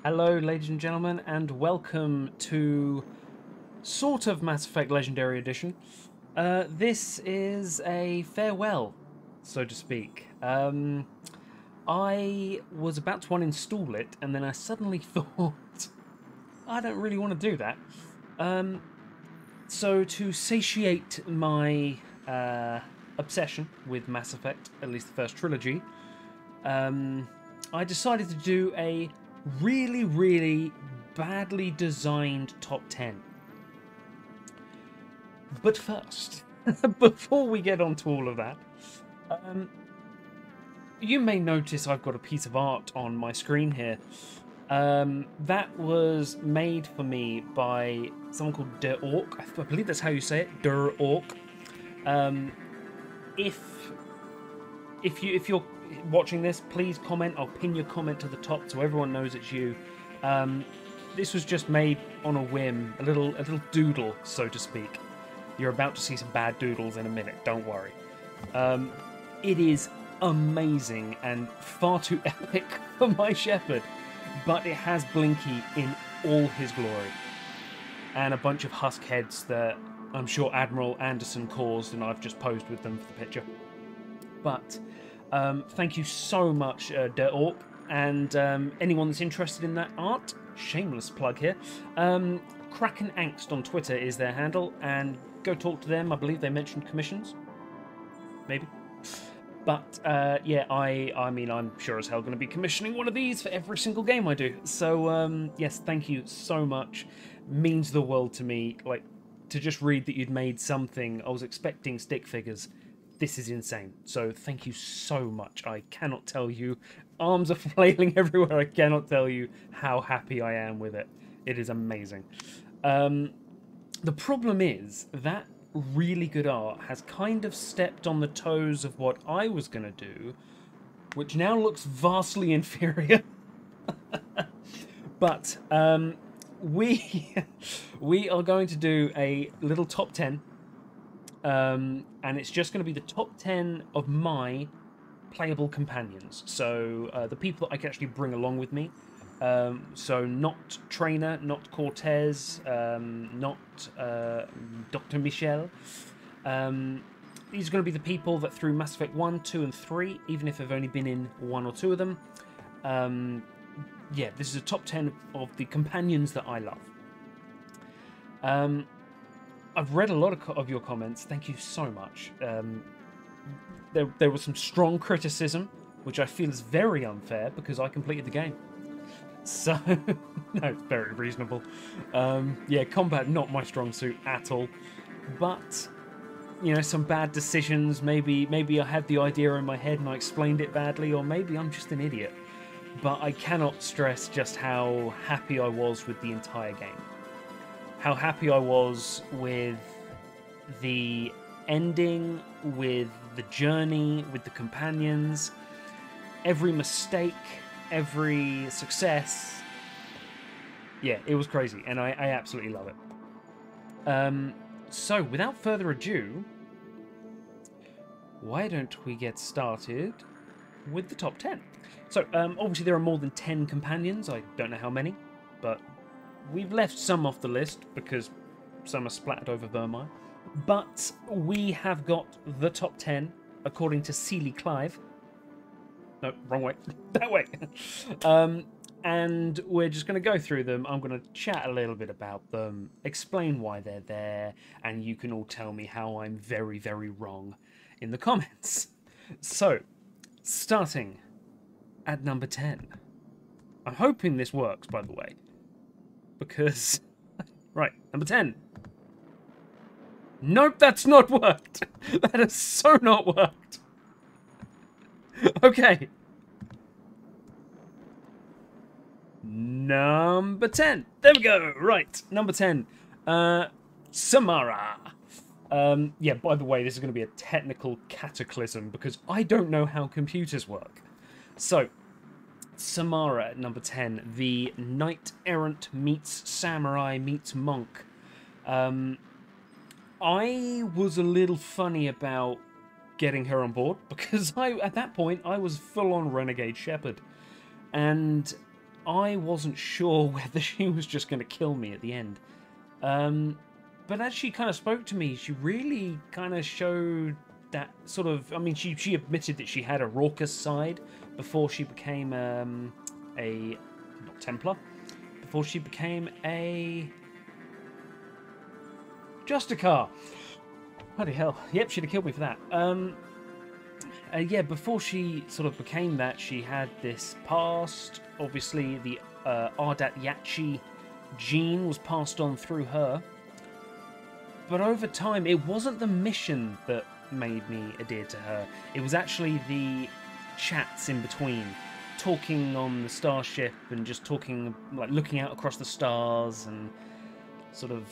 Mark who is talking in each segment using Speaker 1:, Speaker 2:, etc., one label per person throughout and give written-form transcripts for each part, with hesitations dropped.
Speaker 1: Hello, ladies and gentlemen, and welcome to sort of Mass Effect Legendary Edition. This is a farewell, so to speak. I was about to uninstall it, and then I suddenly thought, I don't really want to do that. So to satiate my obsession with Mass Effect, at least the first trilogy, I decided to do a really, really badly designed top 10. But first, before we get on to all of that, um, you may notice I've got a piece of art on my screen here. That was made for me by someone called Der Orc. I believe that's how you say it, Der Orc. Um, if you're watching this, please comment. I'll pin your comment to the top so everyone knows it's you. This was just made on a whim, a little doodle, so to speak. You're about to see some bad doodles in a minute. Don't worry. It is amazing and far too epic for my Shepard, but it has Blinky in all his glory, and a bunch of husk heads that I'm sure Admiral Anderson caused, and I've just posed with them for the picture. But thank you so much, Der Orc, and anyone that's interested in that art, shameless plug here. Kraken Angst on Twitter is their handle, and go talk to them. I believe they mentioned commissions, maybe. But yeah, I mean, I'm sure as hell going to be commissioning one of these for every single game I do. So yes, thank you so much. Means the world to me. Like, to just read that you'd made something. I was expecting stick figures. This is insane. So thank you so much. I cannot tell you. Arms are flailing everywhere. I cannot tell you how happy I am with it. It is amazing. The problem is that really good art has kind of stepped on the toes of what I was going to do, which now looks vastly inferior. But we we are going to do a little top 10, and it's just going to be the top 10 of my playable companions. So the people that I can actually bring along with me. So not Trainer, not Cortez, not Dr. Michel. These are going to be the people that through Mass Effect 1, 2, and 3, even if they've only been in 1 or 2 of them. Yeah, this is a top 10 of the companions that I love. I've read a lot of your comments. Thank you so much. There was some strong criticism, which I feel is very unfair because I completed the game. So, no, it's very reasonable. Yeah, combat, not my strong suit at all. But, you know, some bad decisions. Maybe I had the idea in my head and I explained it badly, or maybe I'm just an idiot. But I cannot stress just how happy I was with the entire game. How happy I was with the ending, with the journey, with the companions, every mistake, every success. Yeah, it was crazy, and I absolutely love it. So, without further ado, why don't we get started with the top 10? So, obviously there are more than 10 companions. I don't know how many, but we've left some off the list because some are splattered over Vermine. But we have got the top 10 according to Seeley Clive. No, wrong way. That way. And we're just going to go through them. I'm going to chat a little bit about them, explain why they're there, and you can all tell me how I'm very, very wrong in the comments. So, starting at number 10. I'm hoping this works, by the way, because... Right, number 10. Nope, that's not worked. That has so not worked. Okay. Number 10. There we go. Right, number 10. Samara. Yeah, by the way, this is going to be a technical cataclysm because I don't know how computers work. So, Samara at number 10. The knight errant meets samurai meets monk. I was a little funny about getting her on board because at that point I was full on Renegade Shepard, and I wasn't sure whether she was just going to kill me at the end. But as she kind of spoke to me, she really kind of showed that sort of... I mean, she admitted that she had a raucous side before she became a... not Templar. Before she became a... Justicar. Bloody hell. Yep, she'd have killed me for that. Yeah, before she sort of became that, she had this past. Obviously, the Ardat Yachi gene was passed on through her. But over time, it wasn't the mission that made me adhere to her. It was actually the chats in between. Talking on the starship and just talking, like looking out across the stars and sort of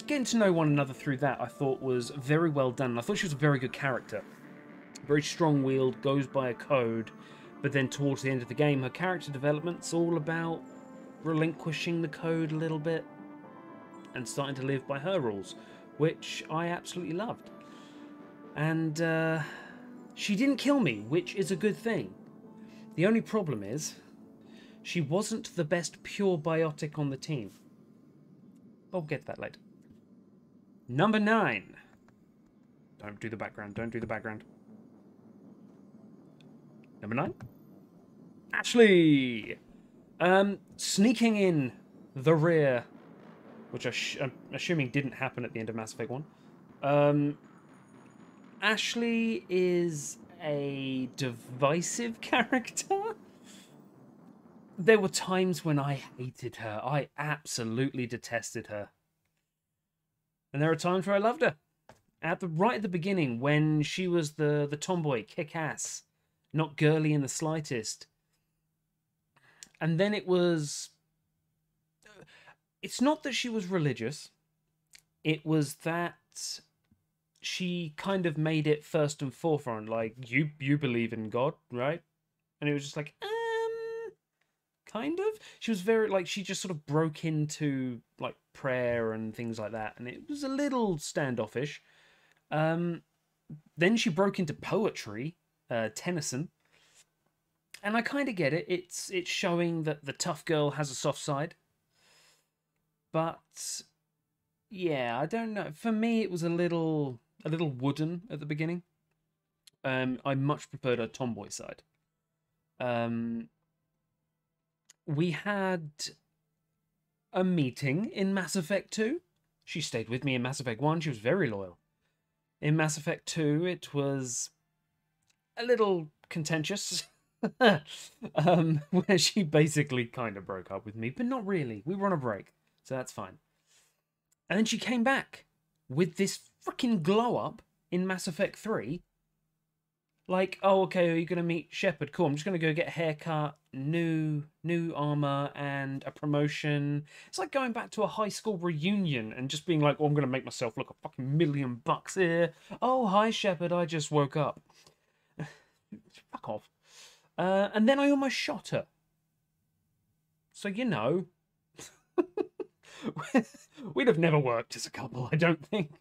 Speaker 1: getting to know one another through that, I thought was very well done. I thought she was a very good character. Very strong-willed, goes by a code, but then towards the end of the game, her character development's all about relinquishing the code a little bit and starting to live by her rules, which I absolutely loved. And she didn't kill me, which is a good thing. The only problem is, she wasn't the best pure biotic on the team. I'll get to that later. Number 9. Don't do the background, don't do the background. Number 9. Ashley! Sneaking in the rear, which I'm assuming didn't happen at the end of Mass Effect 1. Ashley is a divisive character. There were times when I hated her. I absolutely detested her. And there are times where I loved her. Right at the beginning, when she was the tomboy, kick-ass, not girly in the slightest. And then it was... It's not that she was religious. It was that she kind of made it first and forefront. Like, you believe in God, right? And it was just like, kind of. She was very, like, she just sort of broke into, like, prayer and things like that. And it was a little standoffish. Then she broke into poetry, Tennyson. And I kind of get it. It's showing that the tough girl has a soft side. But yeah, I don't know. For me, it was a little wooden at the beginning. I much preferred her tomboy side. We had a meeting in Mass Effect 2. She stayed with me in Mass Effect 1. She was very loyal. In Mass Effect 2, it was a little contentious. Where she basically kind of broke up with me, but not really. We were on a break, so that's fine. And then she came back with this freaking glow up in Mass Effect 3. Like, oh, okay, are you going to meet Shepard? Cool, I'm just going to go get a haircut, new armor, and a promotion. It's like going back to a high school reunion and just being like, oh, I'm going to make myself look a fucking $1,000,000 here. Oh, hi, Shepard, I just woke up. Fuck off. And then I almost shot her. So, you know, we'd have never worked as a couple, I don't think.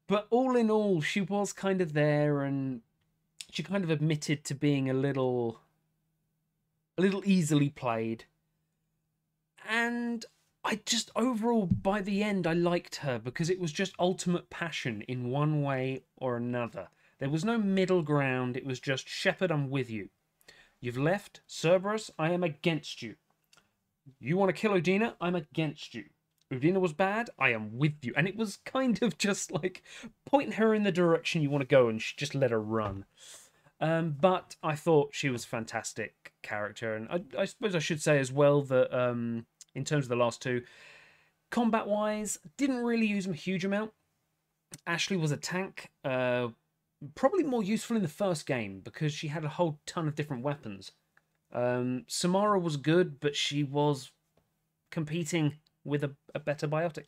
Speaker 1: But all in all, she was kind of there, and she kind of admitted to being a little easily played. And I just, overall, by the end, I liked her because it was just ultimate passion in one way or another. There was no middle ground. It was just, Shepard, I'm with you. You've left Cerberus, I am against you. You want to kill Udina, I'm against you. Udina was bad, I am with you. And it was kind of just like pointing her in the direction you want to go and just let her run. But I thought she was a fantastic character. And I suppose I should say as well that in terms of the last two, combat-wise, didn't really use them a huge amount. Ashley was a tank. Probably more useful in the first game because she had a whole ton of different weapons. Samara was good, but she was competing with a better biotic.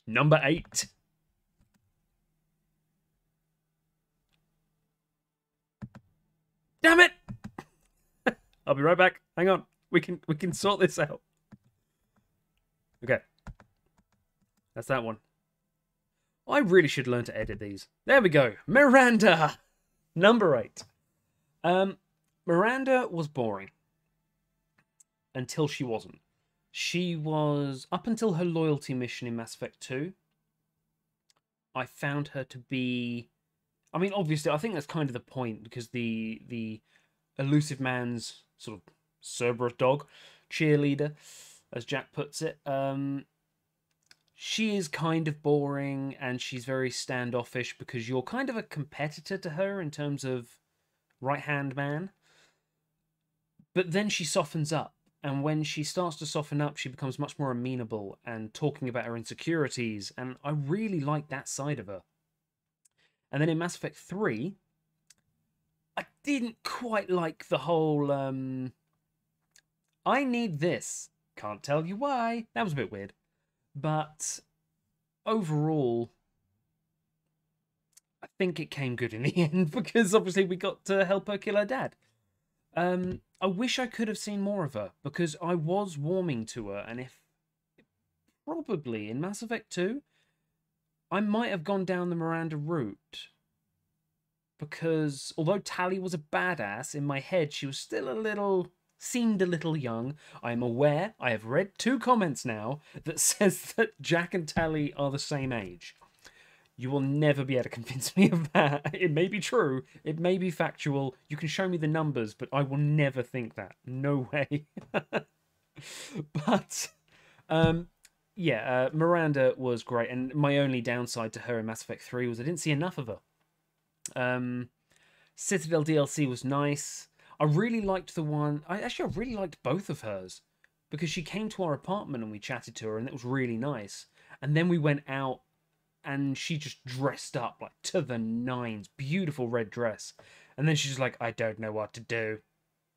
Speaker 1: Number 8. Damn it! I'll be right back. Hang on. We can sort this out. Okay. That's that one. I really should learn to edit these. There we go. Miranda! Number 8. Miranda was boring. Until she wasn't. She was... Up until her loyalty mission in Mass Effect 2, I found her to be... I mean, obviously, I think that's kind of the point, because the Elusive Man's sort of Cerberus dog cheerleader, as Jack puts it, she is kind of boring, and she's very standoffish because you're kind of a competitor to her in terms of right-hand man. But then she softens up, and when she starts to soften up, she becomes much more amenable and talking about her insecurities, and I really like that side of her. And then in Mass Effect 3, I didn't quite like the whole, I need this, can't tell you why. That was a bit weird. But overall, I think it came good in the end, because obviously we got to help her kill her dad. I wish I could have seen more of her, because I was warming to her, and if probably in Mass Effect 2, I might have gone down the Miranda route. Because although Tali was a badass, in my head she was still seemed a little young. I am aware, I have read 2 comments now that says that Jack and Tali are the same age. You will never be able to convince me of that. It may be true, it may be factual, you can show me the numbers, but I will never think that. No way. But, yeah, Miranda was great, and my only downside to her in Mass Effect 3 was I didn't see enough of her. Citadel DLC was nice. I really liked the one... I really liked both of hers, because she came to our apartment and we chatted to her, and it was really nice. And then we went out, and she just dressed up like to the nines. Beautiful red dress. And then she's just like, I don't know what to do.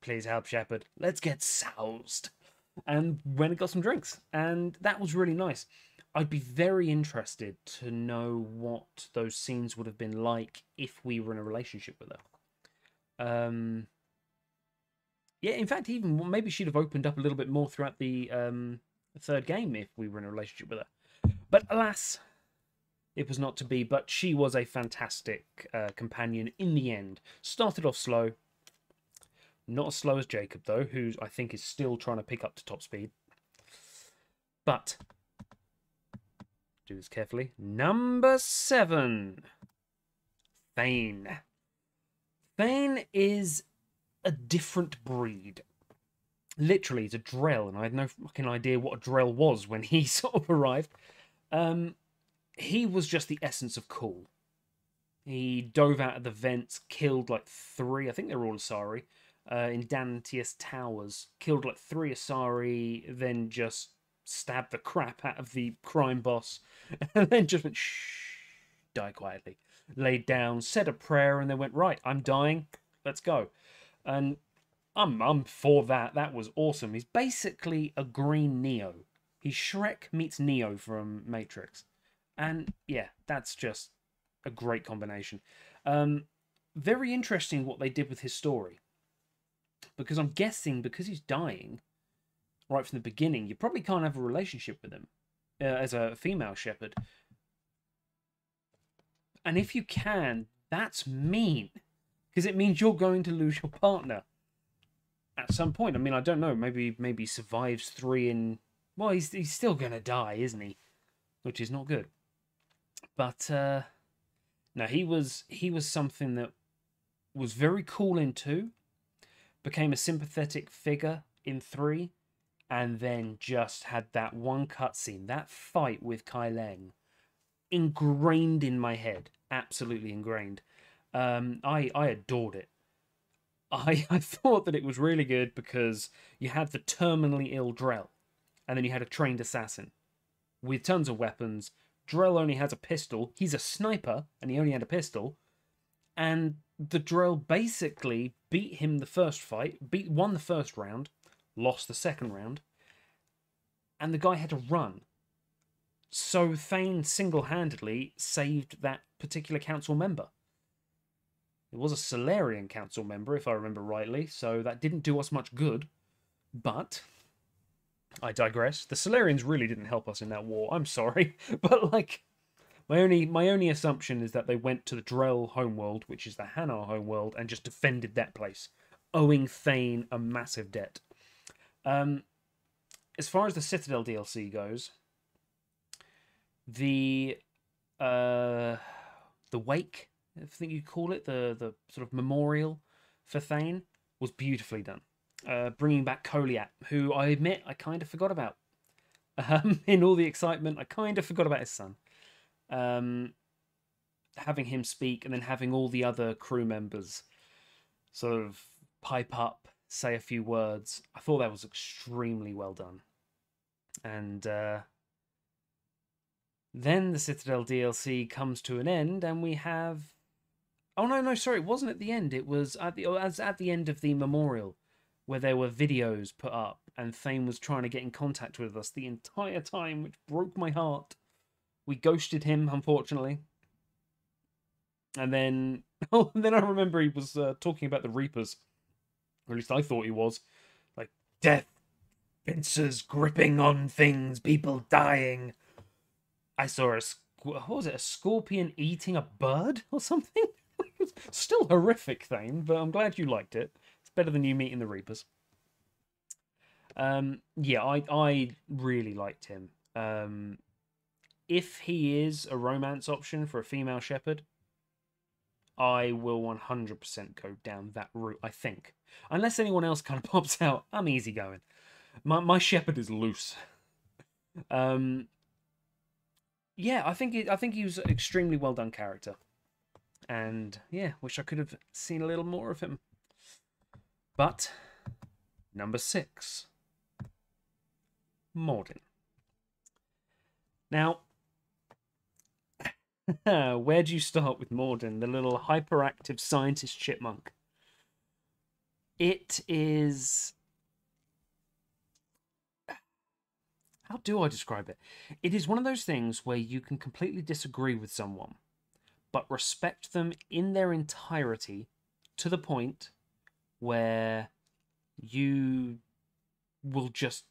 Speaker 1: Please help, Shepard. Let's get soused. And went and got some drinks. And that was really nice. I'd be very interested to know what those scenes would have been like if we were in a relationship with her. Yeah, in fact, even maybe she'd have opened up a little bit more throughout the third game if we were in a relationship with her. But alas, it was not to be. But she was a fantastic companion in the end. Started off slow. Not as slow as Jacob, though, who I think is still trying to pick up to top speed. But... do this carefully. Number 7. Thane. Thane is a different breed. Literally, it's a Drell, and I had no fucking idea what a Drell was when he sort of arrived. He was just the essence of cool. He dove out of the vents, killed like 3, I think they were all Asari, in Dantius Towers. Killed like 3 Asari, then just stabbed the crap out of the crime boss, and then just went shh, die quietly. Laid down, said a prayer, and then went, right, I'm dying, let's go. And I'm for that. That was awesome. He's basically a green Neo. He's Shrek meets Neo from Matrix. And yeah, that's just a great combination. Very interesting what they did with his story. Because I'm guessing, because he's dying right from the beginning, you probably can't have a relationship with him as a female Shepard. And if you can, that's mean. Because it means you're going to lose your partner at some point. I mean, I don't know. Maybe he survives 3 in... Well, he's still going to die, isn't he? Which is not good. But, no, he was something that was very cool in 2. Became a sympathetic figure in 3. And then just had that one cutscene. That fight with Kai Leng. Ingrained in my head. Absolutely ingrained. I adored it. I thought that it was really good because you had the terminally ill Drell, and then you had a trained assassin with tons of weapons. Drell only has a pistol. He's a sniper, and he only had a pistol. And the Drell basically beat him the first fight, won the first round, lost the second round, and the guy had to run. So Thane single-handedly saved that particular council member. It was a Salarian council member, if I remember rightly, so that didn't do us much good. But, I digress. The Salarians really didn't help us in that war, I'm sorry. But, like, My only assumption is that they went to the Drell homeworld, which is the Hanar homeworld, and just defended that place, owing Thane a massive debt. As far as the Citadel DLC goes, the wake, I think you call it, the sort of memorial for Thane, was beautifully done. Bringing back Koliat, who I admit I kind of forgot about. In all the excitement, I kind of forgot about his son. Having him speak, and then having all the other crew members sort of pipe up, say a few words. I thought that was extremely well done. And then the Citadel DLC comes to an end, and we have... Oh, no, sorry, it wasn't at the end. It was at the end of the memorial, where there were videos put up, and Thane was trying to get in contact with us the entire time, which broke my heart. We ghosted him, unfortunately. And then... Oh, then I remember he was talking about the Reapers. Or at least I thought he was. Like, death, pincers gripping on things, people dying. I saw what was it, a scorpion eating a bird or something? Still horrific thing, but I'm glad you liked it. It's better than you meeting the Reapers. Yeah, I really liked him. If he is a romance option for a female shepherd, I will 100% go down that route, I think. Unless anyone else kind of pops out, I'm easygoing. My shepherd is loose. Yeah, I think he was an extremely well done character. And yeah, wish I could have seen a little more of him. But number 6, Mordin. Now, where do you start with Mordin, the little hyperactive scientist chipmunk? It is... How do I describe it? It is one of those things where you can completely disagree with someone, but respect them in their entirety to the point where you will just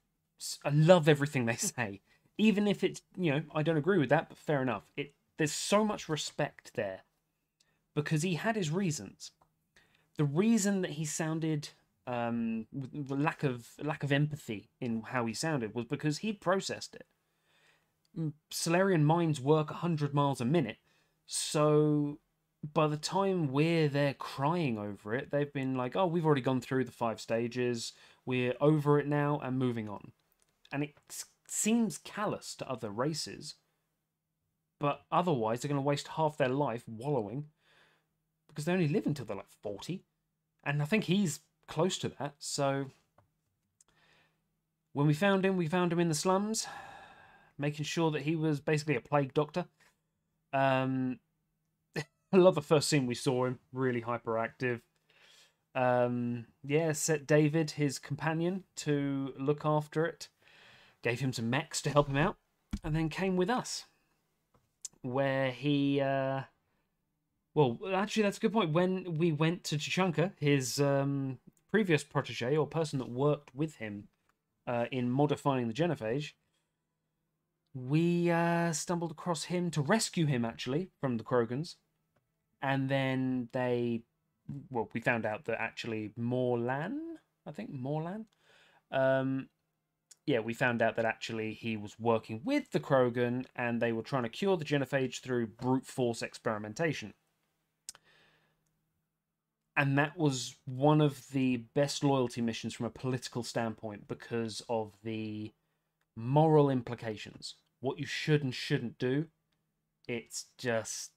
Speaker 1: love everything they say. Even if it's, I don't agree with that, but fair enough. There's so much respect there because he had his reasons. The reason that he sounded with the lack of empathy in how he sounded was because he'd processed it. Salarian minds work 100 miles a minute, so by the time we're there crying over it, they've been like, oh, we've already gone through the 5 stages, we're over it now and moving on. And it seems callous to other races, but otherwise they're going to waste half their life wallowing because they only live until they're like 40. And I think he's close to that. So when we found him in the slums, making sure that he was basically a plague doctor. I love the first scene we saw him, really hyperactive. Yeah, set David, his companion, to look after it. Gave him some mechs to help him out, and then came with us, where he... Well, actually, that's a good point. When we went to Tuchanka, his previous protege, or person that worked with him in modifying the Genophage, we stumbled across him to rescue him, actually, from the Krogans. And then we found out that actually Morlan, yeah, we found out that actually he was working with the Krogan and they were trying to cure the Genophage through brute force experimentation. And that was one of the best loyalty missions from a political standpoint because of the moral implications. What you should and shouldn't do. It's just...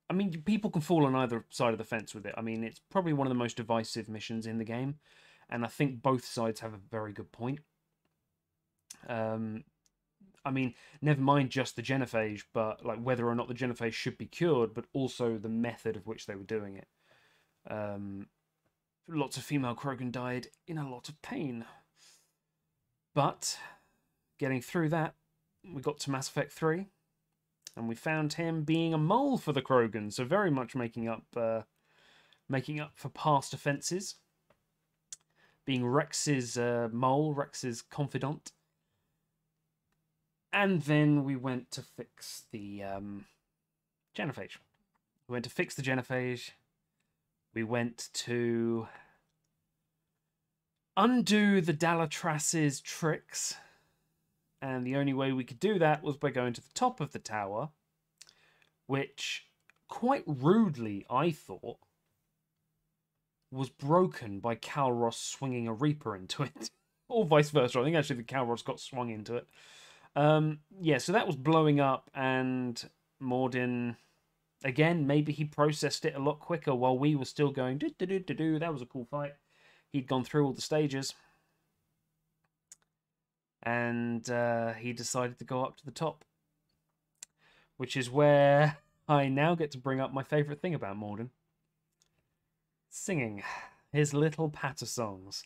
Speaker 1: I mean, people can fall on either side of the fence with it. I mean, it's probably one of the most divisive missions in the game. And I think both sides have a very good point. I mean, never mind just the Genophage, but like whether or not the Genophage should be cured, but also the method of which they were doing it. Lots of female Krogan died in a lot of pain. But getting through that, we got to Mass Effect 3, and we found him being a mole for the Krogan, so very much making up for past offences. Being Rex's mole, Rex's confidant. And then we went to fix the genophage. We went to fix the genophage. We went to undo the Dalatras's tricks. And the only way we could do that was by going to the top of the tower, which, quite rudely, I thought, was broken by Calros swinging a Reaper into it. Or vice versa. I think actually the Calros got swung into it. Yeah, so that was blowing up, and Mordin, again, maybe he processed it a lot quicker while we were still going do-do-do-do-do. That was a cool fight. He'd gone through all the stages. And he decided to go up to the top. Which is where I now get to bring up my favourite thing about Mordin. Singing his little patter songs.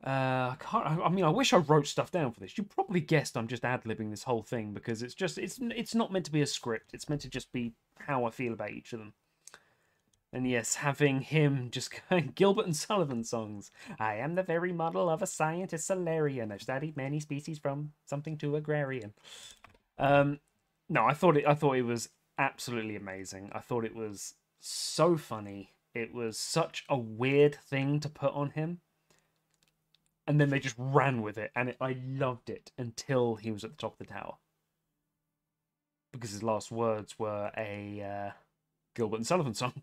Speaker 1: I mean, I wish I wrote stuff down for this. You probably guessed I'm just ad-libbing this whole thing because it's not meant to be a script. It's meant to just be how I feel about each of them. And yes, having him just going Gilbert and Sullivan songs. I am the very model of a scientist Solarian. I've studied many species from something to agrarian. No, I thought it was absolutely amazing. I thought it was so funny. It was such a weird thing to put on him. And then they just ran with it, and I loved it until he was at the top of the tower. Because his last words were a Gilbert and Sullivan song.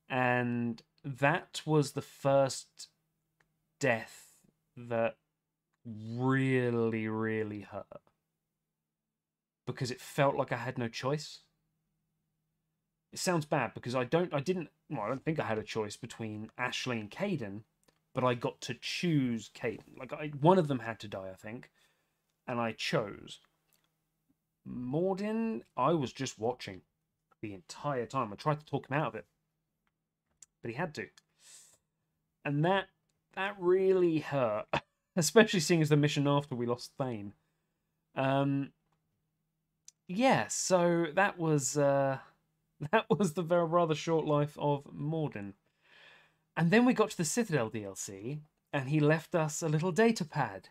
Speaker 1: And that was the first death that really, really hurt. Because it felt like I had no choice. It sounds bad because I don't think I had a choice between Ashley and Kaidan, but I got to choose Kaidan. Like, one of them had to die, I think, and I chose. Mordin, I was just watching the entire time. I tried to talk him out of it, but he had to. And that really hurt, especially seeing as the mission after we lost Thane. Yeah, so that was the very rather short life of Mordin. And then we got to the Citadel DLC, and he left us a little data pad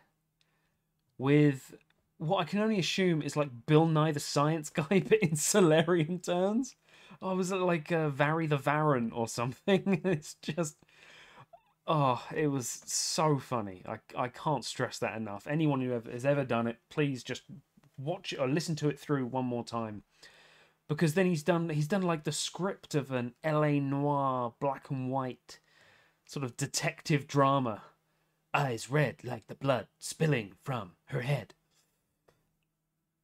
Speaker 1: with what I can only assume is like Bill Nye the Science Guy, but in Solarian terms. Oh, was it like Vary the Varan or something? It's just... Oh, it was so funny. I can't stress that enough. Anyone who has ever done it, please just watch it or listen to it through one more time. Because then he's done like the script of an LA noir, black and white sort of detective drama. Eyes red like the blood spilling from her head.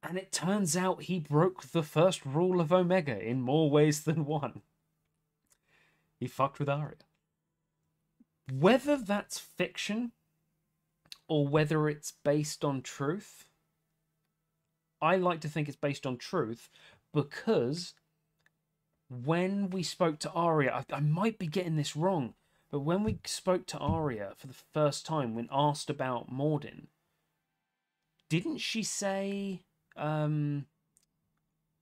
Speaker 1: And it turns out he broke the first rule of Omega in more ways than one. He fucked with Arya. Whether that's fiction or whether it's based on truth, I like to think it's based on truth because when we spoke to Arya, I might be getting this wrong, but when we spoke to Arya for the first time, when asked about Mordin, didn't she say, oh,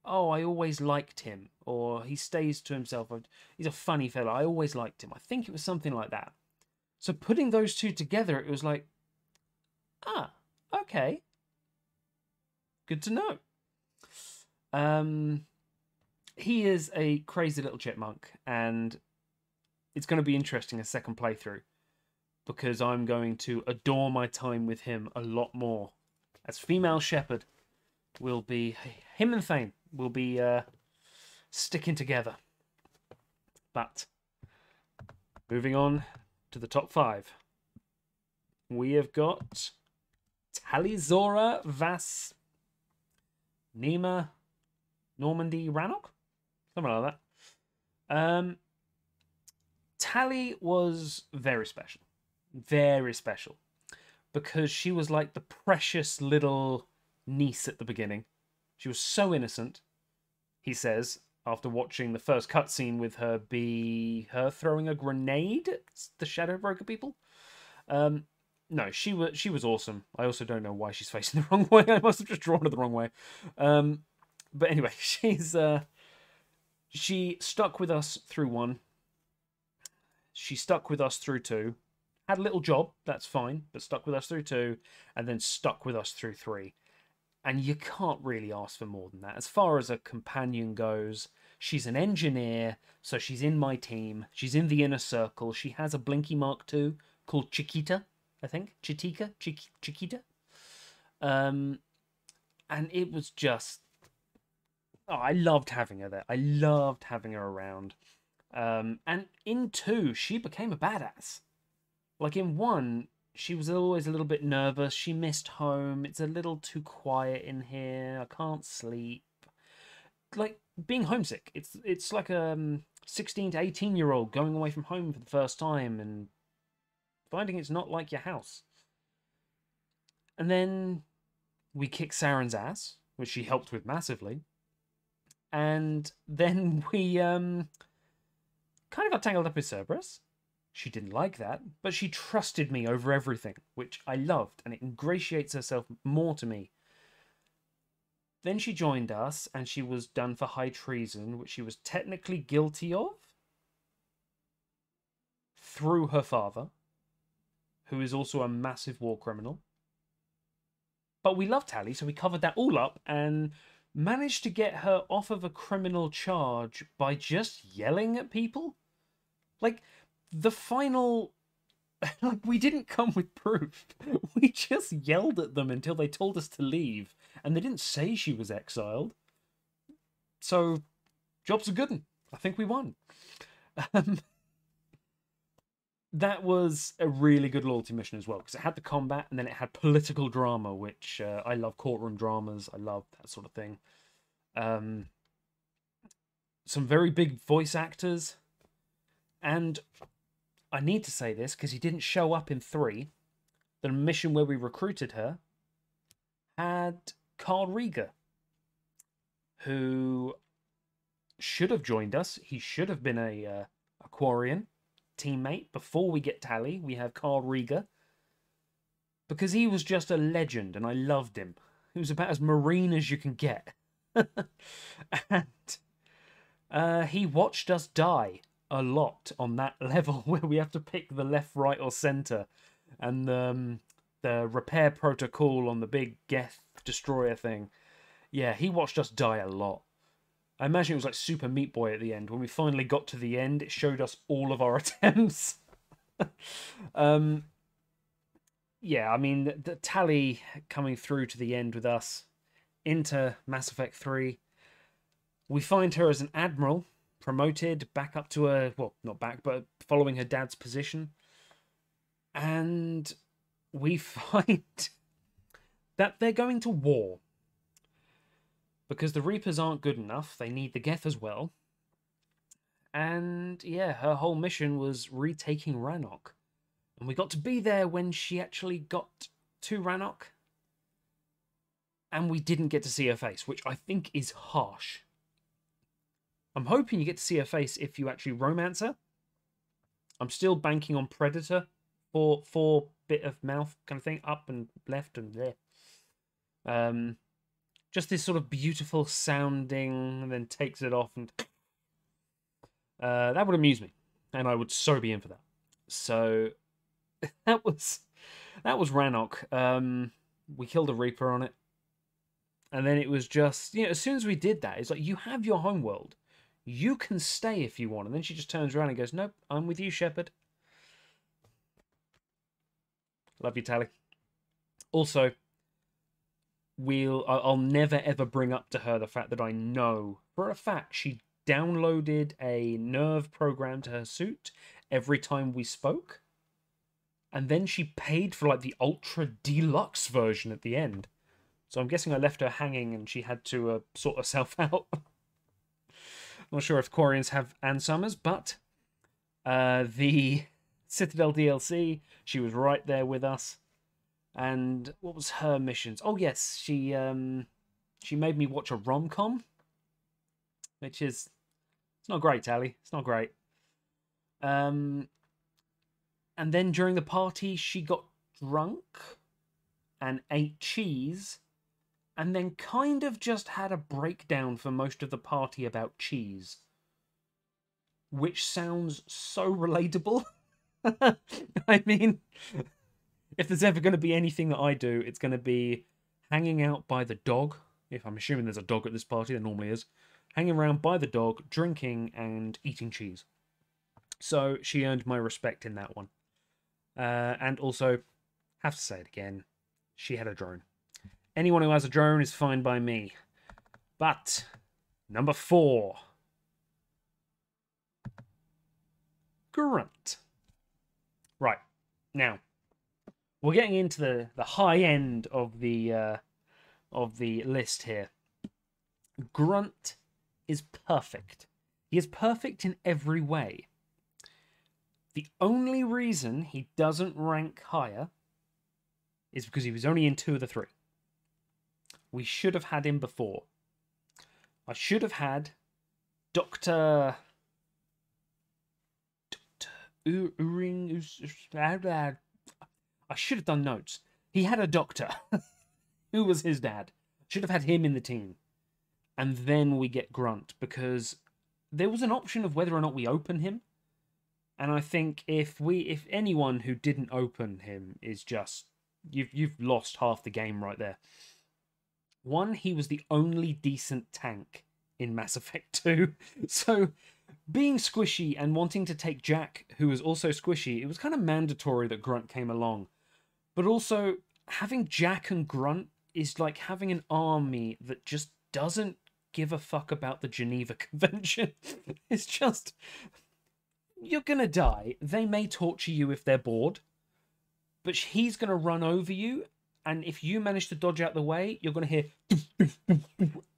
Speaker 1: I always liked him, or he stays to himself, he's a funny fella, I always liked him. I think it was something like that. So putting those two together, it was like, okay. Good to know. He is a crazy little chipmunk, and it's going to be interesting a second playthrough because I'm going to adore my time with him a lot more. As female shepherd, him and Thane will be sticking together. But moving on to the top 5, we have got Tali'Zorah Vas Nima Normandy Rannoch, something like that. Tali was very special, because she was like the precious little niece at the beginning. She was so innocent, he says, after watching the first cutscene with her throwing a grenade at the Shadow Broker people. No, she was awesome. I also don't know why she's facing the wrong way. I must have just drawn her the wrong way. But anyway, she stuck with us through 1. She stuck with us through 2. Had a little job, that's fine, but stuck with us through 2, and then stuck with us through 3. And you can't really ask for more than that. As far as a companion goes, she's an engineer, so she's in my team. She's in the inner circle. She has a Blinky Mark II called Chiquita, I think. Chiquita. And it was just... Oh, I loved having her there. I loved having her around. And in 2, she became a badass. Like in 1, she was always a little bit nervous. She missed home. It's a little too quiet in here. I can't sleep. Like being homesick. It's like a 16 to 18-year-old going away from home for the first time and finding it's not like your house. And then we kicked Saren's ass, which she helped with massively. And then we kind of got tangled up with Cerberus. She didn't like that, but she trusted me over everything, which I loved, and it ingratiates herself more to me. Then she joined us, and she was done for high treason, which she was technically guilty of through her father, who is also a massive war criminal. But we loved Tally, so we covered that all up and managed to get her off of a criminal charge by just yelling at people. Like, the final... Like, we didn't come with proof. We just yelled at them until they told us to leave. And they didn't say she was exiled. So, job's a good one. I think we won. That was a really good loyalty mission as well, because it had the combat and then it had political drama, which I love courtroom dramas. I love that sort of thing. Some very big voice actors. And I need to say this because he didn't show up in 3. The mission where we recruited her had Carl Rieger, who should have joined us. He should have been a Quarian teammate. Before we get Tally, we have Carl Rieger, because he was just a legend and I loved him. He was about as marine as you can get. And he watched us die a lot on that level where we have to pick the left, right, or center, and the repair protocol on the big Geth destroyer thing. Yeah, he watched us die a lot. I imagine it was like Super Meat Boy at the end. When we finally got to the end, it showed us all of our attempts. Yeah, I mean, the Tally coming through to the end with us into Mass Effect 3. We find her as an admiral, promoted back up to a... Well, not back, but following her dad's position. And we find that they're going to war. Because the Reapers aren't good enough. They need the Geth as well. And, yeah, her whole mission was retaking Rannoch. And we got to be there when she actually got to Rannoch. And we didn't get to see her face, which I think is harsh. I'm hoping you get to see her face if you actually romance her. I'm still banking on Predator for bit of mouth kind of thing, up and left and there. Just this sort of beautiful sounding, and then takes it off, and that would amuse me, and I would so be in for that. So that was Rannoch. We killed a Reaper on it, and then it was just, you know, as soon as we did that, it's like, you have your homeworld. You can stay if you want. And then she just turns around and goes, nope, I'm with you, Shepard. Love you, Tally. Also, I'll never ever bring up to her the fact that I know for a fact she downloaded a nerve program to her suit every time we spoke. And then she paid for like the ultra deluxe version at the end. So I'm guessing I left her hanging and she had to sort herself out. Not sure if Quarians have Ann Summers, but the Citadel DLC, she was right there with us. And what was her missions? Oh yes, she made me watch a rom-com, which is, it's not great, Tally. It's not great. And then during the party, she got drunk and ate cheese, and then kind of just had a breakdown for most of the party about cheese, which sounds so relatable. I mean, if there's ever going to be anything that I do, it's going to be hanging out by the dog. If I'm assuming there's a dog at this party, there normally is. Hanging around by the dog, drinking, and eating cheese. So she earned my respect in that one. And also, have to say it again, she had a drone. Anyone who has a drone is fine by me. But, number 4. Grunt. Right, now, we're getting into the high end of the list here. Grunt is perfect. He is perfect in every way. The only reason he doesn't rank higher is because he was only in 2 of the 3. We should have had him before. I should have had Dr. Uring. I should have done notes. He had a doctor who was his dad. Should have had him in the team. And then we get Grunt, because there was an option of whether or not we open him. And I think if anyone who didn't open him is just, you've lost half the game right there. One, he was the only decent tank in Mass Effect 2. So being squishy and wanting to take Jack, who was also squishy, it was kind of mandatory that Grunt came along. But also, having Jack and Grunt is like having an army that just doesn't give a fuck about the Geneva Convention. It's just, you're gonna die. They may torture you if they're bored, but he's gonna run over you, and if you manage to dodge out the way, you're gonna hear and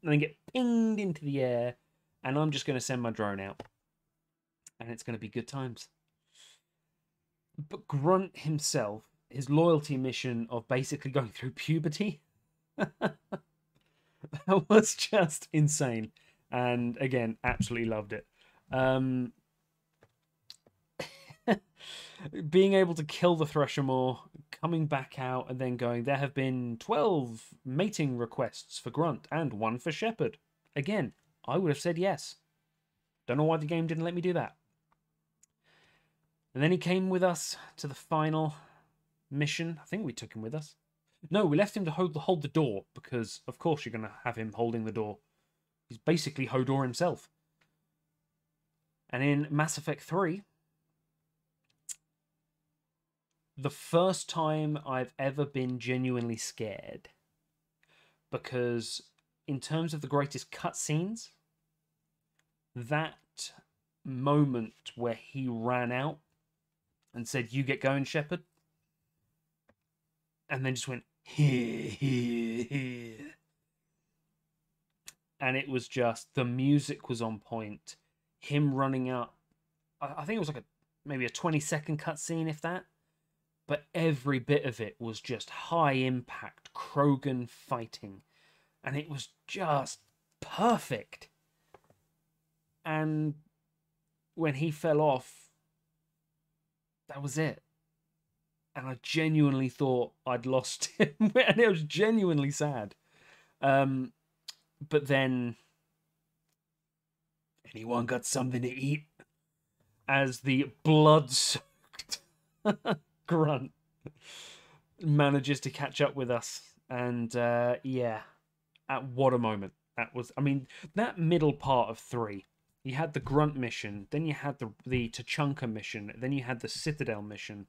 Speaker 1: then get pinged into the air, and I'm just gonna send my drone out. And it's gonna be good times. But Grunt himself, his loyalty mission of basically going through puberty, that was just insane. And again, absolutely loved it. Being able to kill the Threshermaw, coming back out, and then going, there have been 12 mating requests for Grunt and 1 for Shepard. Again, I would have said yes. Don't know why the game didn't let me do that. And then he came with us to the final mission. I think we took him with us. No, we left him to hold the door, because of course you're going to have him holding the door. He's basically Hodor himself. And in Mass Effect 3, the first time I've ever been genuinely scared, because in terms of the greatest cutscenes, that moment where he ran out and said, "You get going, Shepard," and then just went, here. And it was just, the music was on point. Him running up, I think it was like maybe a 20-second cutscene, if that. But every bit of it was just high impact Krogan fighting. And it was just perfect. And when he fell off, that was it. And I genuinely thought I'd lost him. And it was genuinely sad. But then, anyone got something to eat? As the blood-soaked Grunt manages to catch up with us. And yeah, what a moment. That was, I mean, that middle part of 3. You had the Grunt mission, then you had the Tuchanka mission, then you had the Citadel mission.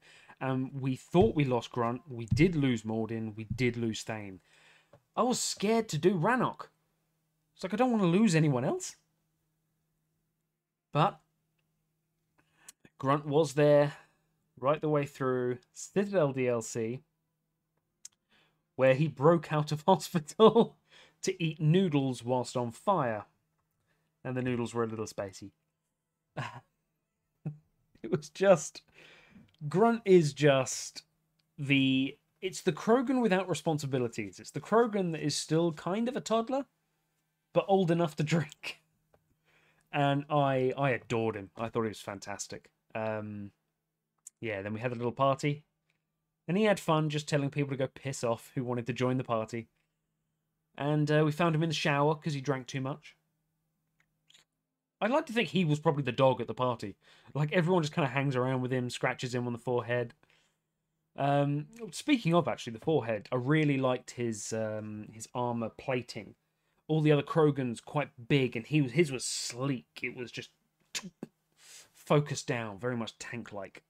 Speaker 1: We thought we lost Grunt, we did lose Mordin, we did lose Thane. I was scared to do Rannoch. It's like, I don't want to lose anyone else. But Grunt was there right the way through Citadel DLC, where he broke out of hospital to eat noodles whilst on fire. And the noodles were a little spicy. It was just... Grunt is just the... It's the Krogan without responsibilities. It's the Krogan that is still kind of a toddler, but old enough to drink. And I adored him. I thought he was fantastic. Yeah, then we had a little party. And he had fun just telling people to go piss off who wanted to join the party. And we found him in the shower because he drank too much. I'd like to think he was probably the dog at the party. Like everyone just kind of hangs around with him, scratches him on the forehead. Speaking of actually the forehead, I really liked his armor plating. All the other Krogans quite big, and his was sleek. It was just focused down, very much tank-like.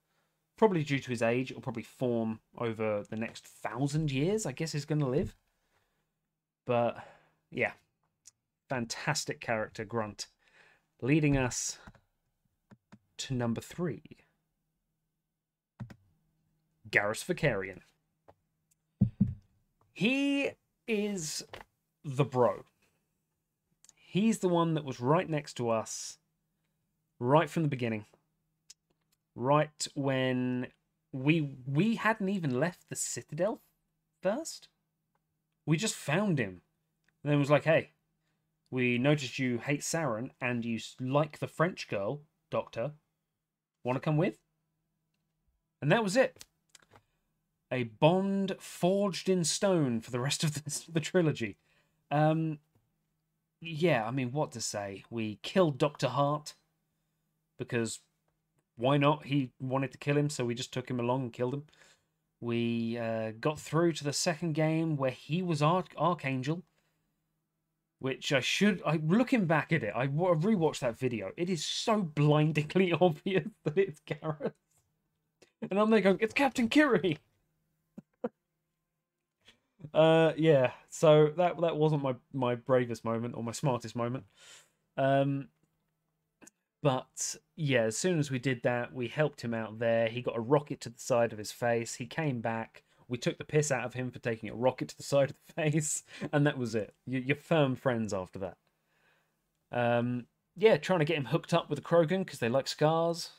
Speaker 1: Probably due to his age, it'll probably form over the next 1,000 years. I guess he's going to live. But yeah, fantastic character, Grunt, leading us to number 3, Garrus Vakarian. He is the bro. He's the one that was right next to us, right from the beginning. Right when we hadn't even left the Citadel first. We just found him. And then it was like, hey, we noticed you hate Saren and you like the French girl, Doctor. Want to come with? And that was it. A bond forged in stone for the rest of the trilogy. Yeah, I mean, what to say? We killed Dr. Hart because why not? He wanted to kill him, so we just took him along and killed him. We got through to the second game where he was Archangel, which looking back at it, I rewatched that video. It is so blindingly obvious that it's Garrus. And I'm there going, it's Captain Kiri! Yeah, so that wasn't my bravest moment or my smartest moment. But yeah, as soon as we did that, we helped him out there. He got a rocket to the side of his face. He came back. We took the piss out of him for taking a rocket to the side of the face, and that was it. You're firm friends after that. Yeah, trying to get him hooked up with the Krogan because they like scars.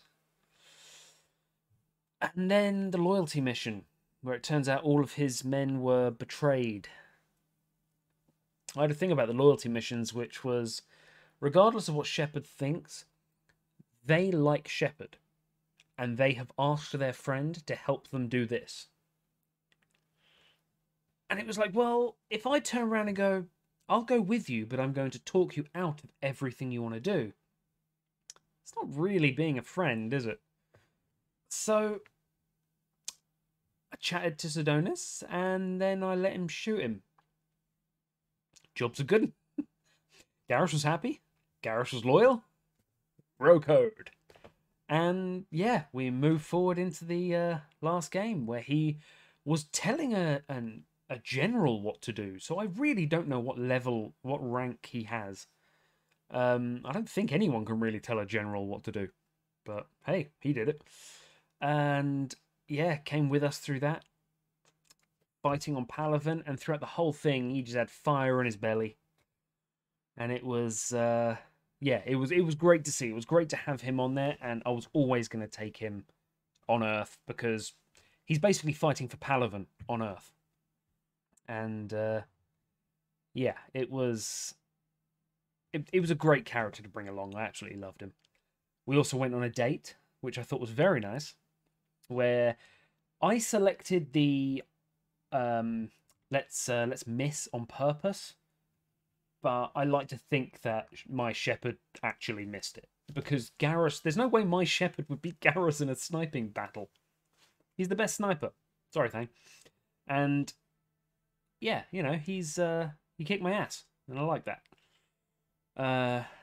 Speaker 1: And then the loyalty mission, where it turns out all of his men were betrayed. I had a thing about the loyalty missions, which was, regardless of what Shepard thinks, they like Shepard, and they have asked their friend to help them do this. And it was like, well, if I turn around and go, I'll go with you, but I'm going to talk you out of everything you want to do, it's not really being a friend, is it? So I chatted to Sidonis, and then I let him shoot him. Jobs are good. Garrus was happy. Garrus was loyal. Bro code. And yeah, we move forward into the last game where he was telling a general what to do. So I really don't know what level, what rank he has. I don't think anyone can really tell a general what to do. But hey, he did it. And yeah, came with us through that. Fighting on Palaven, and throughout the whole thing, he just had fire in his belly. And it was, yeah, it was great to see. It was great to have him on there, and I was always going to take him on Earth because he's basically fighting for Palaven on Earth. And yeah, it was a great character to bring along. I absolutely loved him. We also went on a date, which I thought was very nice, where I selected the let's miss on purpose, but I like to think that my Shepard actually missed it because Garrus. There's no way my Shepard would beat Garrus in a sniping battle. He's the best sniper. Sorry, Thane. And yeah, you know, he kicked my ass, and I like that.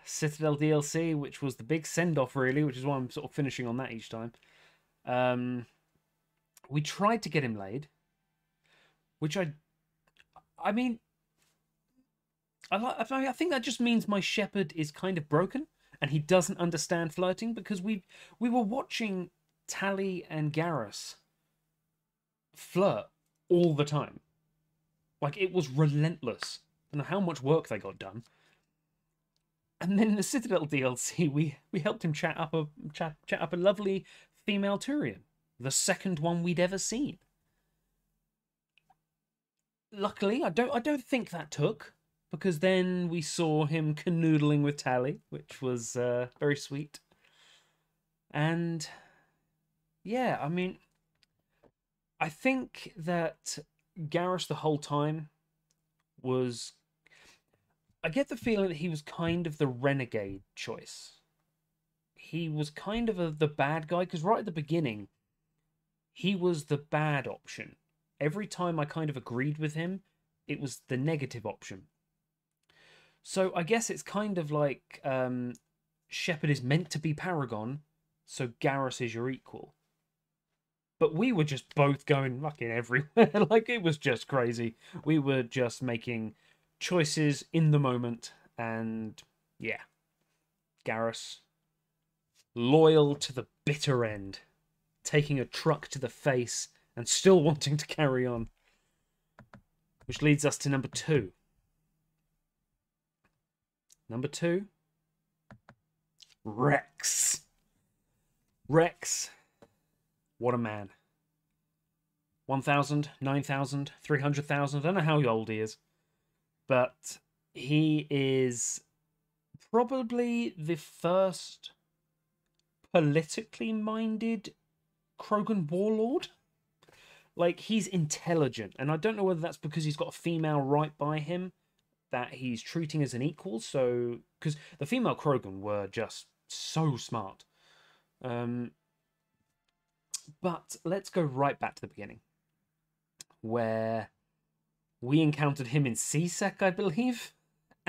Speaker 1: Citadel DLC, which was the big send off, really, which is why I'm sort of finishing on that each time. We tried to get him laid, which I mean, I think that just means my Shepard is kind of broken and he doesn't understand flirting because we were watching Tali and Garrus flirt all the time. Like, it was relentless. I don't know how much work they got done. And then in the Citadel DLC, we helped him chat up a lovely female Turian, the second one we'd ever seen. Luckily, I don't think that took, because then we saw him canoodling with Tali, which was very sweet. And yeah, I mean, I think that Garrus the whole time was I get the feeling that he was kind of the renegade choice. He was kind of the bad guy, because right at the beginning, he was the bad option. Every time I kind of agreed with him, it was the negative option. So I guess it's kind of like Shepard is meant to be Paragon, so Garrus is your equal. But we were just both going fucking everywhere. Like, it was just crazy. We were just making choices in the moment, and yeah, Garrus, loyal to the bitter end, taking a truck to the face and still wanting to carry on. Which leads us to number 2. Number 2, Wrex. Wrex, what a man. 1,000, 9,000, 300,000, I don't know how old he is. But he is probably the first politically minded Krogan warlord. Like, he's intelligent, and I don't know whether that's because he's got a female right by him that he's treating as an equal. So, because the female Krogan were just so smart. But let's go right back to the beginning, where we encountered him in C-Sec, I believe,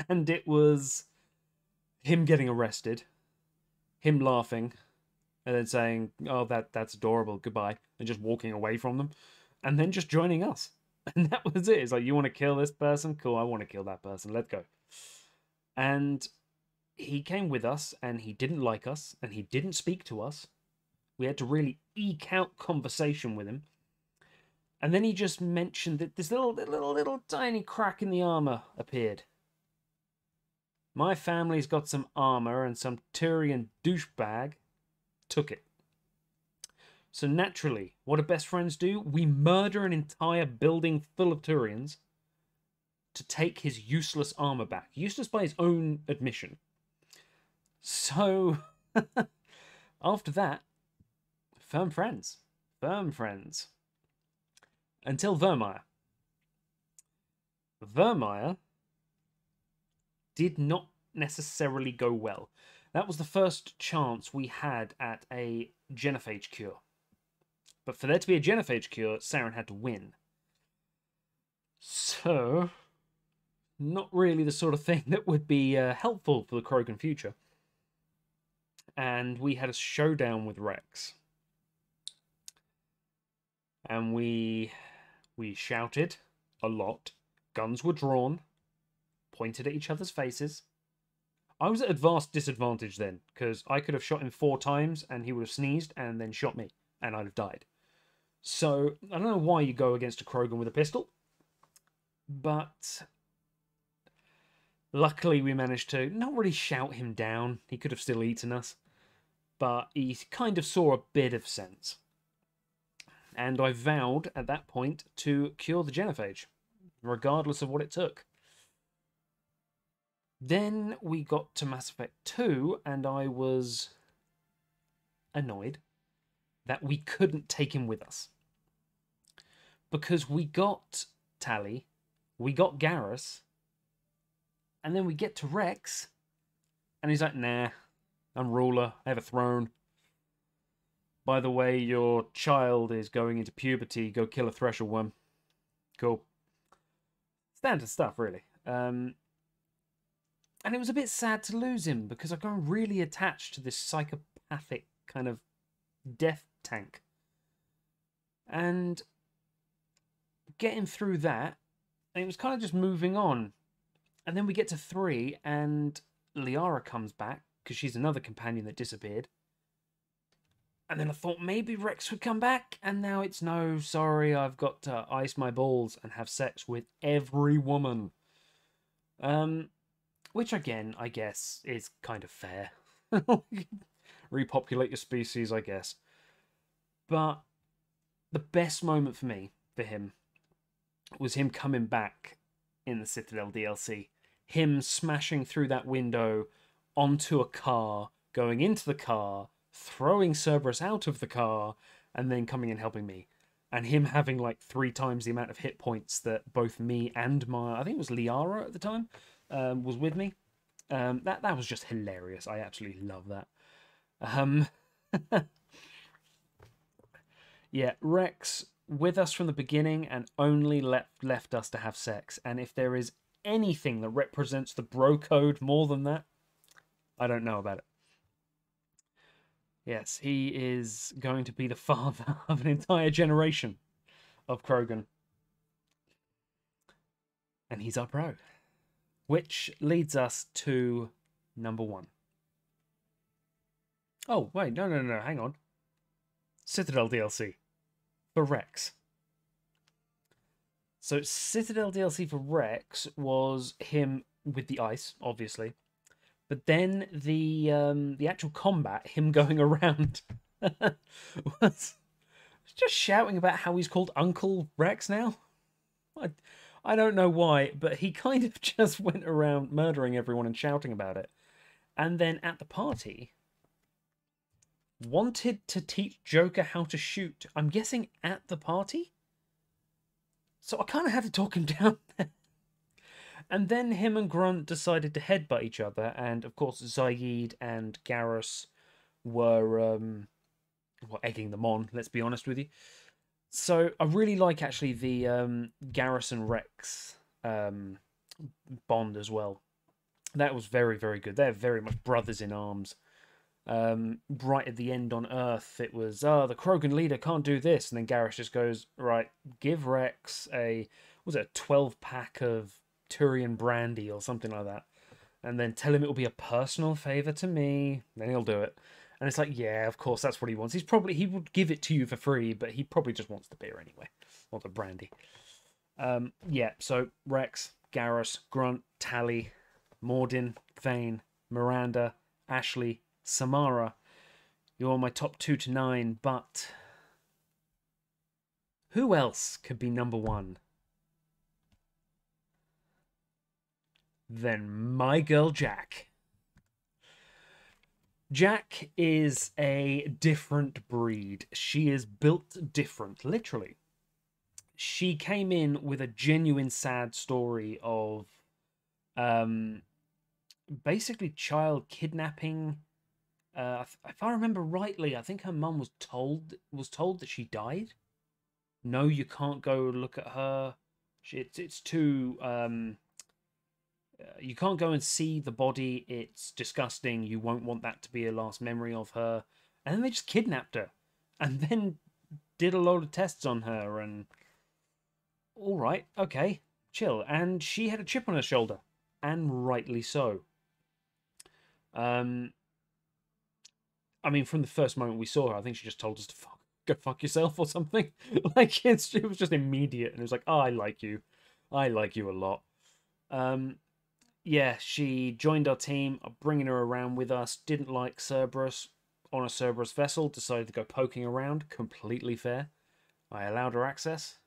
Speaker 1: and it was him getting arrested, him laughing, and then saying, "Oh, that's adorable, goodbye," and just walking away from them, and then just joining us. And that was it. It's like, you want to kill this person? Cool, I want to kill that person. Let's go. And he came with us, and he didn't like us, and he didn't speak to us. We had to really eke out conversation with him. And then he just mentioned that this little tiny crack in the armor appeared. My family's got some armor, and some Turian douchebag took it. So naturally, what do best friends do? We murder an entire building full of Turians to take his useless armor back. Useless by his own admission. So, after that, firm friends. Firm friends. Until Virmire. Virmire did not necessarily go well. That was the first chance we had at a genophage cure. But for there to be a genophage cure, Saren had to win. So, not really the sort of thing that would be helpful for the Krogan future. And we had a showdown with Wrex. And we shouted a lot. Guns were drawn, pointed at each other's faces. I was at a vast disadvantage then, because I could have shot him 4 times and he would have sneezed and then shot me, and I'd have died. So, I don't know why you go against a Krogan with a pistol, but luckily we managed to not really shout him down. He could have still eaten us, but he kind of saw a bit of sense. And I vowed at that point to cure the genophage, regardless of what it took. Then we got to Mass Effect 2, and I was annoyed that we couldn't take him with us. Because we got Tali, we got Garrus, and then we get to Wrex, and he's like, "Nah, I'm ruler, I have a throne. By the way, your child is going into puberty, go kill a Thresher worm." Cool. Standard stuff, really. And it was a bit sad to lose him, because I've grown really attached to this psychopathic kind of death tank. And getting through that, and it was kind of just moving on. And then we get to 3, and Liara comes back, because she's another companion that disappeared. And then I thought maybe Wrex would come back, and now it's no, sorry, I've got to ice my balls and have sex with every woman. Which again, I guess, is kind of fair. Repopulate your species, I guess. But the best moment for me, for him, was him coming back in the Citadel DLC. Him smashing through that window onto a car, going into the car, throwing Cerberus out of the car, and then coming and helping me. And him having like 3 times the amount of hit points that both me and my, I think it was Liara at the time, was with me. That was just hilarious. I absolutely love that. Um, yeah, Rex with us from the beginning and only left us to have sex. And if there is anything that represents the bro code more than that, I don't know about it. Yes, he is going to be the father of an entire generation of Krogan. And he's our bro. Which leads us to number 1. Oh, wait, no, hang on. Citadel DLC for Rex. So Citadel DLC for Rex was him with the ice, obviously, but then the actual combat, him going around, was just shouting about how he's called Uncle Rex now. I don't know why, but he kind of just went around murdering everyone and shouting about it. And then at the party, wanted to teach Joker how to shoot. I'm guessing at the party? So I kind of had to talk him down there. And then him and Grunt decided to headbutt each other, and of course Zaid and Garrus were egging them on, let's be honest with you. So I really like actually the Garrus and Rex bond as well. That was very, very good. They're very much brothers in arms. Right at the end on Earth, it was, the Krogan leader can't do this. And then Garrus just goes, right, give Rex was it a 12-pack of Turian brandy or something like that. And then tell him it will be a personal favour to me. Then he'll do it. And it's like, yeah, of course, that's what he wants. He would give it to you for free, but he probably just wants the beer anyway. Or the brandy. Yeah, so Rex, Garrus, Grunt, Tally, Mordin, Vane, Miranda, Ashley, Samara. You're my top 2 to 9, but who else could be number 1 than my girl Jack? Jack is a different breed. She is built different, literally. She came in with a genuine sad story of basically child kidnapping. If I remember rightly, I think her mum was told that she died. No, you can't go look at her. It's too you can't go and see the body. It's disgusting. You won't want that to be a last memory of her. And then they just kidnapped her, and then did a load of tests on her. And all right, okay, chill. And she had a chip on her shoulder, and rightly so. I mean, from the first moment we saw her, I think she just told us to go fuck yourself or something. Like it was just immediate, and it was like, oh, I like you a lot. Yeah, she joined our team, bringing her around with us. Didn't like Cerberus on a Cerberus vessel. Decided to go poking around. Completely fair. I allowed her access,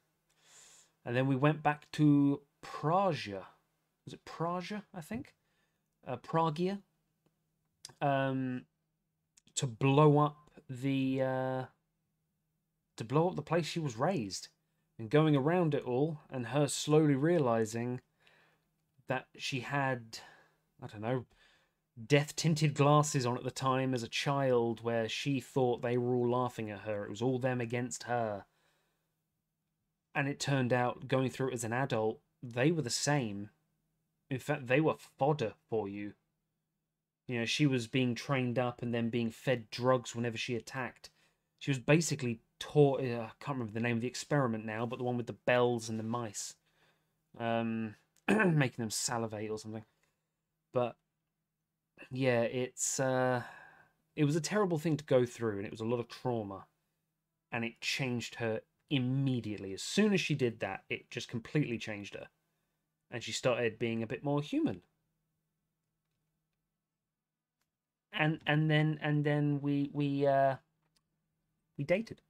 Speaker 1: and then we went back to Pragia. Was it Pragia? I think. Pragia. To blow up the place she was raised, and going around it all, and her slowly realizing that she had, I don't know, death-tinted glasses on at the time as a child, where she thought they were all laughing at her. It was all them against her. And it turned out, going through it as an adult, they were the same. In fact, they were fodder for you. You know, she was being trained up and then being fed drugs whenever she attacked. She was basically taught, I can't remember the name of the experiment now, but the one with the bells and the mice. Making them salivate or something. But yeah, it was a terrible thing to go through, and it was a lot of trauma. And it changed her immediately. As soon as she did that, it just completely changed her. And she started being a bit more human. And then we dated.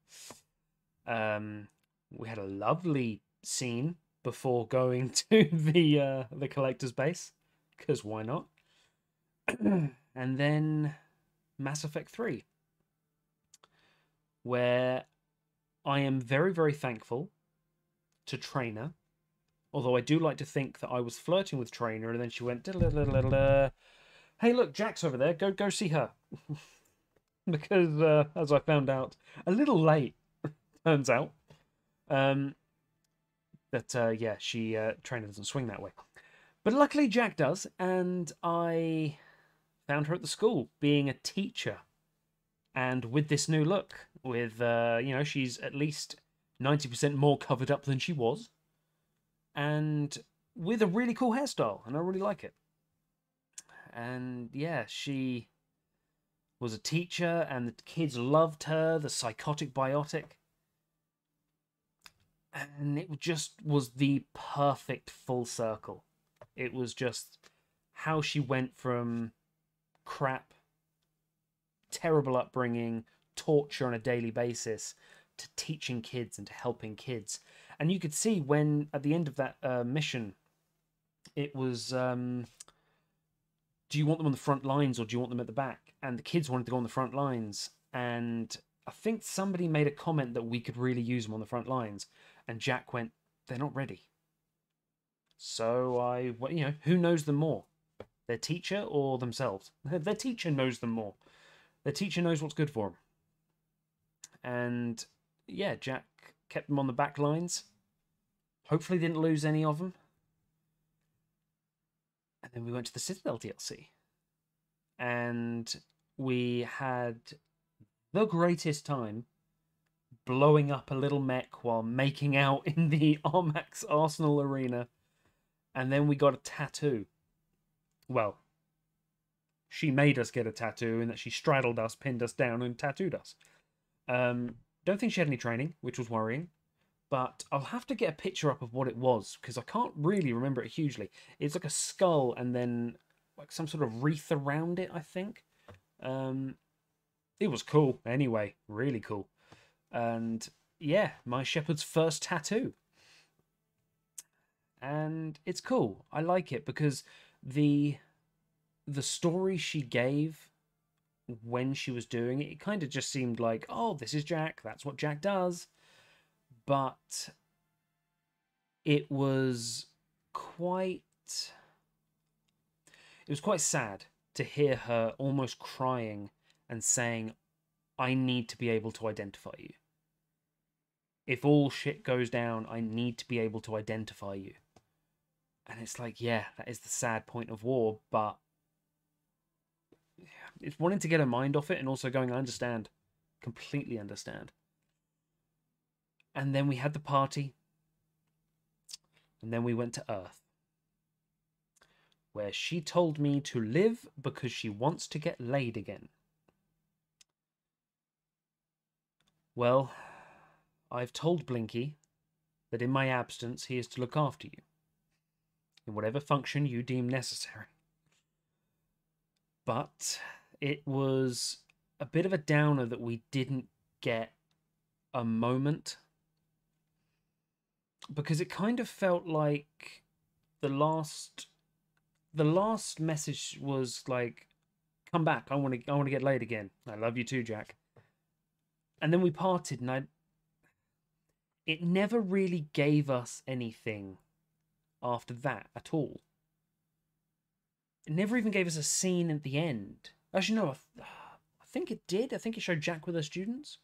Speaker 1: We had a lovely scene before going to the collector's base, because why not? And then Mass Effect 3, where I am very, very thankful to Trainer Although I do like to think that I was flirting with Trainer, and then she went, "Da-da-da-da-da. Hey, look, Jack's over there. Go see her." Because, as I found out a little late, turns out, um, that yeah, she Trainer doesn't swing that way. But luckily, Jack does, and I found her at the school being a teacher, and with this new look, with she's at least 90% more covered up than she was, and with a really cool hairstyle, and I really like it. And yeah, she was a teacher, and the kids loved her, the psychotic biotic. And it just was the perfect full circle. It was just how she went from crap, terrible upbringing, torture on a daily basis, to teaching kids and to helping kids. And you could see when, at the end of that mission, it was, do you want them on the front lines or do you want them at the back? And the kids wanted to go on the front lines. And I think somebody made a comment that we could really use them on the front lines. And Jack went, they're not ready. So who knows them more? Their teacher or themselves? Their teacher knows them more. Their teacher knows what's good for them. And yeah, Jack kept them on the back lines. Hopefully didn't lose any of them. And then we went to the Citadel DLC. And we had the greatest time blowing up a little mech while making out in the Armax Arsenal arena. And then we got a tattoo. Well, she made us get a tattoo in that she straddled us, pinned us down, and tattooed us. Don't think she had any training, which was worrying. But I'll have to get a picture up of what it was, because I can't really remember it hugely. It's like a skull and then like some sort of wreath around it, I think. It was cool, anyway. Really cool. And yeah, my shepherd's first tattoo. And it's cool. I like it because the story she gave when she was doing it, it kind of just seemed like, oh, this is Jack, that's what Jack does. But it was quite sad to hear her almost crying and saying, I need to be able to identify you. If all shit goes down, I need to be able to identify you. And it's like, yeah, that is the sad point of war, but it's wanting to get her mind off it and also going, I understand. Completely understand. And then we had the party. And then we went to Earth, where she told me to live because she wants to get laid again. Well, I've told Blinky that in my absence he is to look after you, in whatever function you deem necessary. But it was a bit of a downer that we didn't get a moment, because it kind of felt like the last message was like, come back, I want to get laid again. I love you too, Jack. And then we parted, and it never really gave us anything after that at all. It never even gave us a scene at the end. Actually, no, I think it did. I think it showed Jack with her students.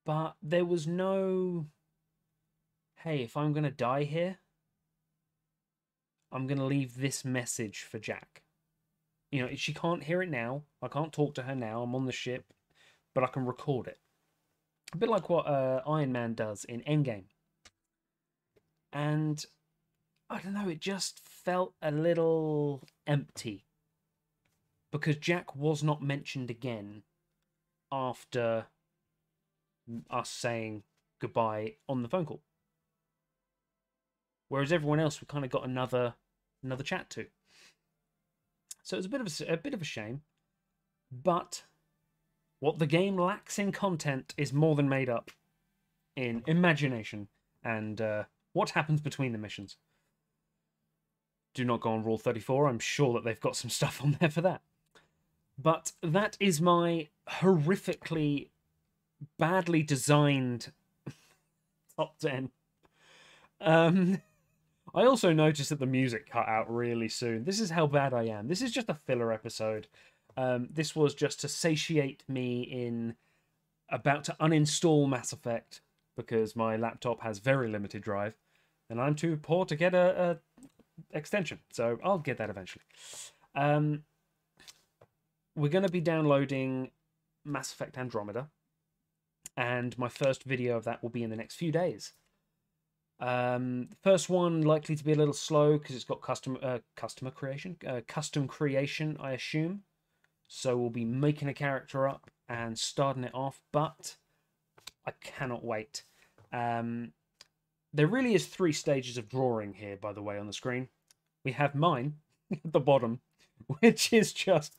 Speaker 1: But there was no, hey, if I'm going to die here, I'm going to leave this message for Jack. You know, she can't hear it now. I can't talk to her now. I'm on the ship. But I can record it. A bit like what Iron Man does in Endgame. And I don't know, it just felt a little empty. Because Jack was not mentioned again after us saying goodbye on the phone call. Whereas everyone else, we kind of got another chat to. So it was a bit of a shame. But what the game lacks in content is more than made up in imagination and what happens between the missions. Do not go on Rule 34. I'm sure that they've got some stuff on there for that. But that is my horrifically badly designed top 10 Um, I also noticed that the music cut out really soon. This is how bad I am. This is just a filler episode. This was just to satiate me in about to uninstall Mass Effect because my laptop has very limited drive, and I'm too poor to get a extension. So I'll get that eventually. We're going to be downloading Mass Effect Andromeda, and my first video of that will be in the next few days. The first one likely to be a little slow because it's got custom creation, I assume. So we'll be making a character up and starting it off, but I cannot wait. There really is 3 stages of drawing here, by the way, on the screen. We have mine at the bottom, which is just...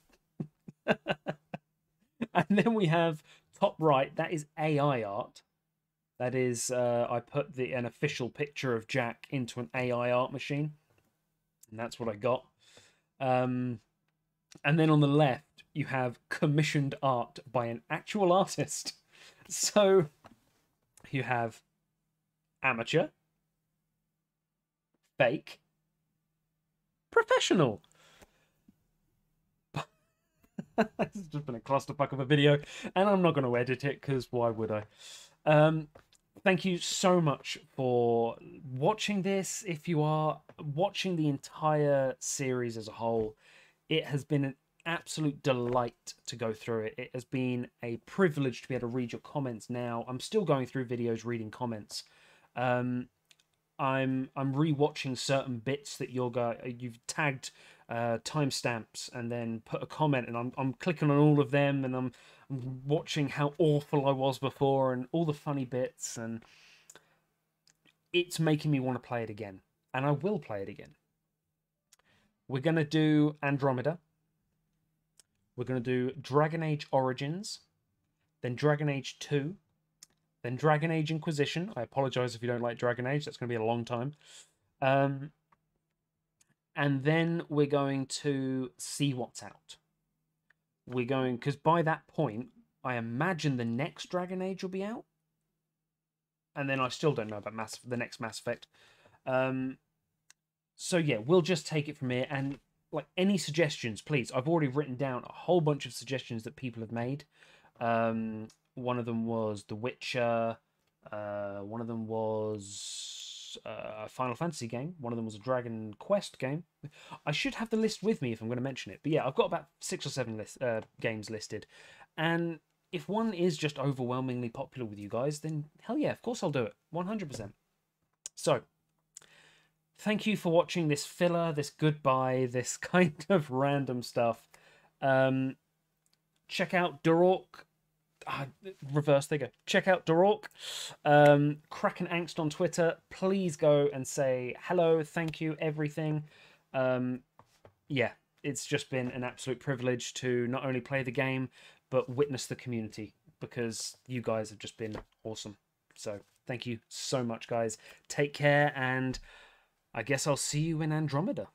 Speaker 1: And then we have top right, that is AI art. That is, I put an official picture of Jack into an AI art machine, and that's what I got. And then on the left, you have commissioned art by an actual artist. So you have amateur, fake, professional. This has just been a clusterfuck of a video, and I'm not going to edit it because why would I? Thank you so much for watching this. If you are watching the entire series as a whole, it has been an absolute delight to go through it. It has been a privilege to be able to read your comments now. I'm still going through videos reading comments. I'm rewatching certain bits that you've tagged timestamps and then put a comment, and I'm clicking on all of them, and I'm watching how awful I was before and all the funny bits, and it's making me want to play it again, and I will play it again. We're going to do Andromeda. We're going to do Dragon Age Origins, then Dragon Age 2, then Dragon Age Inquisition. I apologize if you don't like Dragon Age. That's going to be a long time. And then we're going to see what's out. We're going... Because by that point, I imagine the next Dragon Age will be out. And then I still don't know about the next Mass Effect. So yeah, we'll just take it from here. And like any suggestions, please. I've already written down a whole bunch of suggestions that people have made. One of them was The Witcher. One of them was a Final Fantasy game. One of them was a Dragon Quest game. I should have the list with me if I'm going to mention it. But yeah, I've got about 6 or 7 games listed. And if one is just overwhelmingly popular with you guys, then hell yeah, of course I'll do it. 100%. So, thank you for watching this filler, this goodbye, this kind of random stuff. Check out Dorork. Reverse, there you go. Check out Dorork. Kraken Angst on Twitter. Please go and say hello, thank you, everything. Yeah, it's just been an absolute privilege to not only play the game, but witness the community, because you guys have just been awesome. So thank you so much, guys. Take care, and I guess I'll see you in Andromeda.